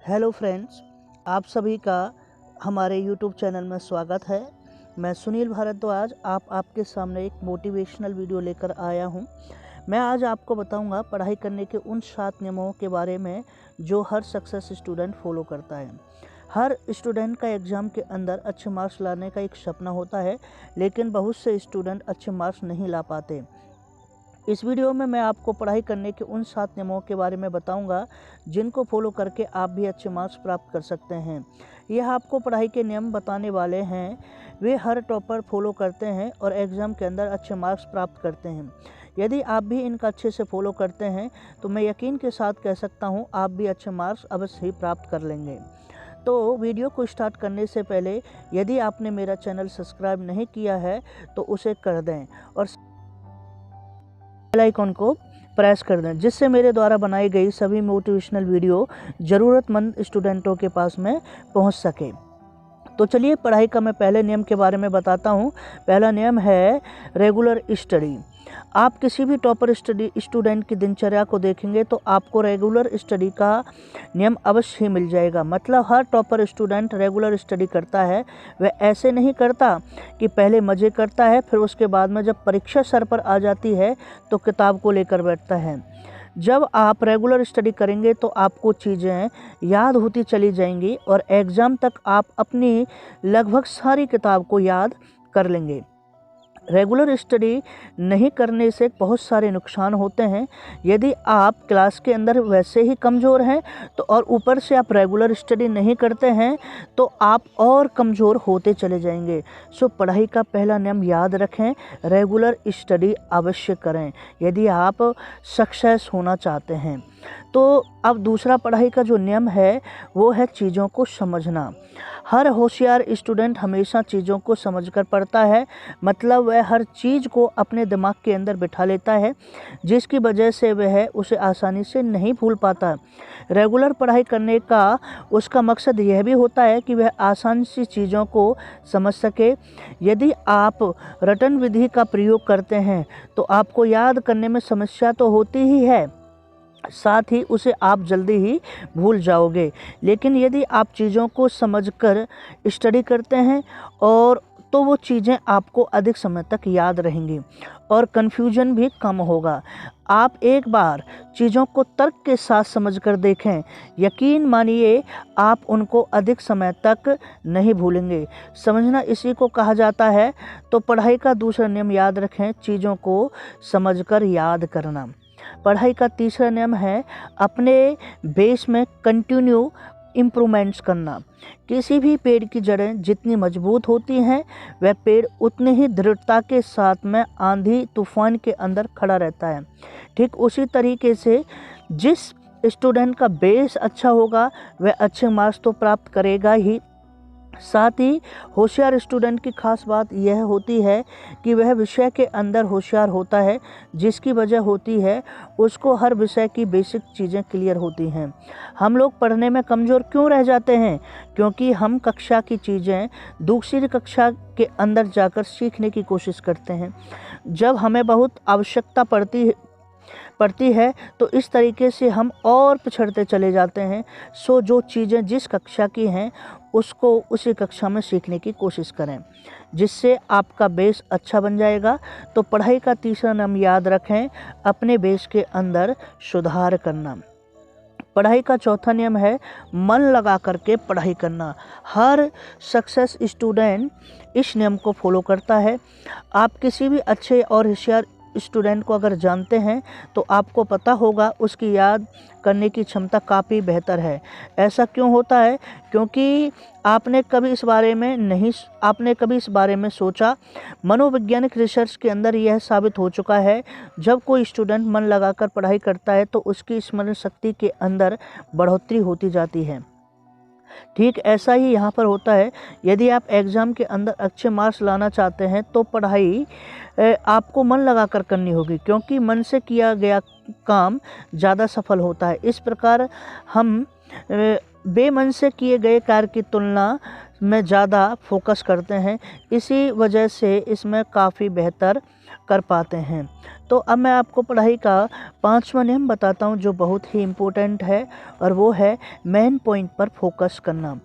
Hello friends, आप सभी का हमारे यूट्यूब चैनल में स्वागत है। मैं सुनील भारद्वाज आपके सामने एक मोटिवेशनल वीडियो लेकर आया हूं। मैं आज आपको बताऊंगा पढ़ाई करने के उन 7 नियमों के बारे में जो हर सक्सेस स्टूडेंट फॉलो करता है। हर स्टूडेंट का एग्ज़ाम के अंदर अच्छे मार्क्स लाने का एक सपना होता है, लेकिन बहुत से स्टूडेंट अच्छे मार्क्स नहीं ला पाते। इस वीडियो में मैं आपको पढ़ाई करने के उन 7 नियमों के बारे में बताऊंगा जिनको फॉलो करके आप भी अच्छे मार्क्स प्राप्त कर सकते हैं। यह आपको पढ़ाई के नियम बताने वाले हैं, वे हर टॉपर फॉलो करते हैं और एग्ज़ाम के अंदर अच्छे मार्क्स प्राप्त करते हैं। यदि आप भी इनका अच्छे से फॉलो करते हैं तो मैं यकीन के साथ कह सकता हूँ आप भी अच्छे मार्क्स अवश्य ही प्राप्त कर लेंगे। तो वीडियो को स्टार्ट करने से पहले यदि आपने मेरा चैनल सब्सक्राइब नहीं किया है तो उसे कर दें और बेल आइकन को प्रेस कर दें, जिससे मेरे द्वारा बनाई गई सभी मोटिवेशनल वीडियो ज़रूरतमंद स्टूडेंटों के पास में पहुंच सके। तो चलिए पढ़ाई का मैं पहले नियम के बारे में बताता हूं। पहला नियम है रेगुलर स्टडी। आप किसी भी टॉपर स्टूडेंट की दिनचर्या को देखेंगे तो आपको रेगुलर स्टडी का नियम अवश्य ही मिल जाएगा। मतलब हर टॉपर स्टूडेंट रेगुलर स्टडी करता है। वह ऐसे नहीं करता कि पहले मज़े करता है, फिर उसके बाद में जब परीक्षा सर पर आ जाती है तो किताब को लेकर बैठता है। जब आप रेगुलर स्टडी करेंगे तो आपको चीज़ें याद होती चली जाएंगी और एग्ज़ाम तक आप अपनी लगभग सारी किताब को याद कर लेंगे। रेगुलर स्टडी नहीं करने से बहुत सारे नुकसान होते हैं। यदि आप क्लास के अंदर वैसे ही कमज़ोर हैं तो और ऊपर से आप रेगुलर स्टडी नहीं करते हैं तो आप और कमज़ोर होते चले जाएंगे। सो पढ़ाई का पहला नियम याद रखें, रेगुलर स्टडी अवश्य करें यदि आप सक्सेस होना चाहते हैं। तो अब दूसरा पढ़ाई का जो नियम है वो है चीज़ों को समझना। हर होशियार स्टूडेंट हमेशा चीज़ों को समझकर पढ़ता है। मतलब वह हर चीज़ को अपने दिमाग के अंदर बिठा लेता है, जिसकी वजह से वह उसे आसानी से नहीं भूल पाता। रेगुलर पढ़ाई करने का उसका मकसद यह भी होता है कि वह आसान सी चीज़ों को समझ सके। यदि आप रटन विधि का प्रयोग करते हैं तो आपको याद करने में समस्या तो होती ही है, साथ ही उसे आप जल्दी ही भूल जाओगे। लेकिन यदि आप चीज़ों को समझकर स्टडी करते हैं और तो वो चीज़ें आपको अधिक समय तक याद रहेंगी और कन्फ्यूजन भी कम होगा। आप एक बार चीज़ों को तर्क के साथ समझकर देखें, यकीन मानिए आप उनको अधिक समय तक नहीं भूलेंगे। समझना इसी को कहा जाता है। तो पढ़ाई का दूसरा नियम याद रखें, चीज़ों को समझकर याद करना। पढ़ाई का तीसरा नियम है अपने बेस में कंटिन्यू इम्प्रूवमेंट्स करना। किसी भी पेड़ की जड़ें जितनी मजबूत होती हैं वह पेड़ उतनी ही दृढ़ता के साथ में आंधी तूफान के अंदर खड़ा रहता है। ठीक उसी तरीके से जिस स्टूडेंट का बेस अच्छा होगा वह अच्छे मार्क्स तो प्राप्त करेगा ही। साथ ही होशियार स्टूडेंट की खास बात यह होती है कि वह विषय के अंदर होशियार होता है, जिसकी वजह होती है उसको हर विषय की बेसिक चीज़ें क्लियर होती हैं। हम लोग पढ़ने में कमज़ोर क्यों रह जाते हैं? क्योंकि हम कक्षा की चीज़ें दूसरी कक्षा के अंदर जाकर सीखने की कोशिश करते हैं। जब हमें बहुत आवश्यकता पड़ती है तो इस तरीके से हम और पिछड़ते चले जाते हैं। सो जो चीज़ें जिस कक्षा की हैं उसको उसी कक्षा में सीखने की कोशिश करें, जिससे आपका बेस अच्छा बन जाएगा। तो पढ़ाई का तीसरा नियम याद रखें, अपने बेस के अंदर सुधार करना। पढ़ाई का चौथा नियम है मन लगा करके पढ़ाई करना। हर सक्सेस स्टूडेंट इस नियम को फॉलो करता है। आप किसी भी अच्छे और होशियार स्टूडेंट को अगर जानते हैं तो आपको पता होगा उसकी याद करने की क्षमता काफ़ी बेहतर है। ऐसा क्यों होता है? क्योंकि आपने कभी इस बारे में सोचा। मनोवैज्ञानिक रिसर्च के अंदर यह साबित हो चुका है, जब कोई स्टूडेंट मन लगाकर पढ़ाई करता है तो उसकी स्मरण शक्ति के अंदर बढ़ोतरी होती जाती है। ठीक ऐसा ही यहाँ पर होता है। यदि आप एग्ज़ाम के अंदर अच्छे मार्क्स लाना चाहते हैं तो पढ़ाई आपको मन लगाकर करनी होगी, क्योंकि मन से किया गया काम ज़्यादा सफल होता है। इस प्रकार हम बेमन से किए गए कार्य की तुलना में ज़्यादा फोकस करते हैं, इसी वजह से इसमें काफ़ी बेहतर कर पाते हैं। तो अब मैं आपको पढ़ाई का 5वां नियम बताता हूँ जो बहुत ही इम्पोर्टेंट है, और वो है मेन पॉइंट पर फोकस करना।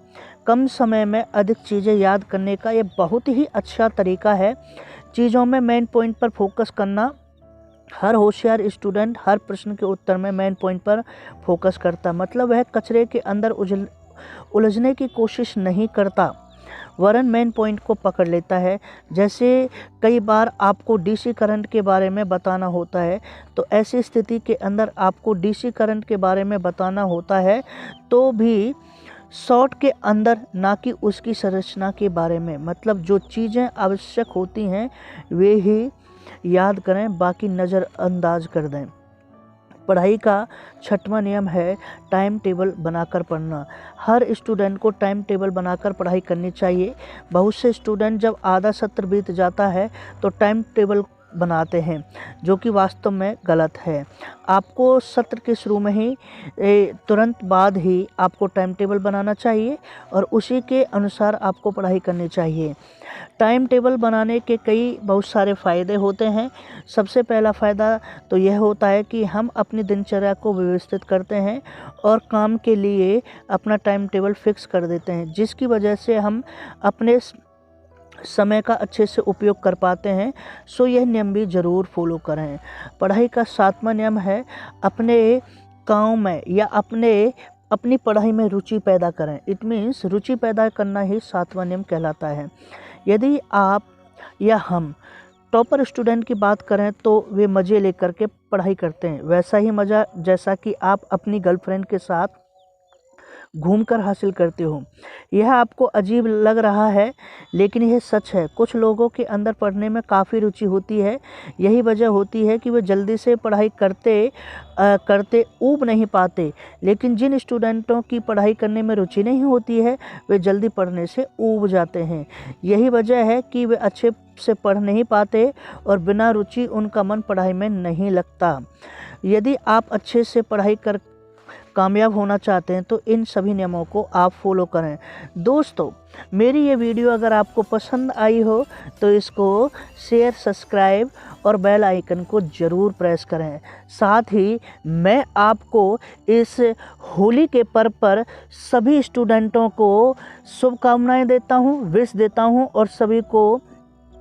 कम समय में अधिक चीज़ें याद करने का ये बहुत ही अच्छा तरीका है। चीज़ों में मेन पॉइंट पर फोकस करना, हर होशियार स्टूडेंट हर प्रश्न के उत्तर में मेन पॉइंट पर फोकस करता, मतलब वह कचरे के अंदर उलझने की कोशिश नहीं करता, वरन मेन पॉइंट को पकड़ लेता है। जैसे कई बार आपको डीसी करंट के बारे में बताना होता है, तो ऐसी स्थिति के अंदर आपको डीसी करंट के बारे में बताना होता है तो भी शॉर्ट के अंदर, ना कि उसकी संरचना के बारे में। मतलब जो चीज़ें आवश्यक होती हैं वे ही याद करें, बाकी नज़रअंदाज कर दें। पढ़ाई का 6वां नियम है टाइम टेबल बनाकर पढ़ना। हर स्टूडेंट को टाइम टेबल बनाकर पढ़ाई करनी चाहिए। बहुत से स्टूडेंट जब आधा सत्र बीत जाता है तो टाइम टेबल बनाते हैं, जो कि वास्तव में गलत है। आपको सत्र के शुरू में ही तुरंत बाद ही आपको टाइम टेबल बनाना चाहिए और उसी के अनुसार आपको पढ़ाई करनी चाहिए। टाइम टेबल बनाने के बहुत सारे फ़ायदे होते हैं। सबसे पहला फ़ायदा तो यह होता है कि हम अपनी दिनचर्या को व्यवस्थित करते हैं और काम के लिए अपना टाइम टेबल फिक्स कर देते हैं, जिसकी वजह से हम अपने समय का अच्छे से उपयोग कर पाते हैं। सो यह नियम भी ज़रूर फॉलो करें। पढ़ाई का 7वां नियम है अपने काम में या अपनी पढ़ाई में रुचि पैदा करें। इट मीन्स रुचि पैदा करना ही 7वां नियम कहलाता है। यदि आप या हम टॉपर स्टूडेंट की बात करें तो वे मज़े लेकर के पढ़ाई करते हैं, वैसा ही मज़ा जैसा कि आप अपनी गर्लफ्रेंड के साथ घूमकर हासिल करते हो। यह आपको अजीब लग रहा है, लेकिन यह सच है। कुछ लोगों के अंदर पढ़ने में काफ़ी रुचि होती है। यही वजह होती है कि वे जल्दी से पढ़ाई करते ऊब नहीं पाते। लेकिन जिन स्टूडेंटों की पढ़ाई करने में रुचि नहीं होती है वे जल्दी पढ़ने से ऊब जाते हैं। यही वजह है कि वे अच्छे से पढ़ नहीं पाते और बिना रुचि उनका मन पढ़ाई में नहीं लगता। यदि आप अच्छे से पढ़ाई कर कामयाब होना चाहते हैं तो इन सभी नियमों को आप फॉलो करें। दोस्तों, मेरी ये वीडियो अगर आपको पसंद आई हो तो इसको शेयर, सब्सक्राइब और बेल आइकन को ज़रूर प्रेस करें। साथ ही मैं आपको इस होली के पर्व पर सभी स्टूडेंटों को शुभकामनाएं देता हूँ, विश देता हूँ और सभी को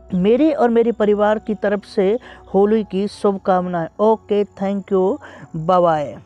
मेरे और मेरे परिवार की तरफ से होली की शुभकामनाएं। Okay, thank you, bye bye.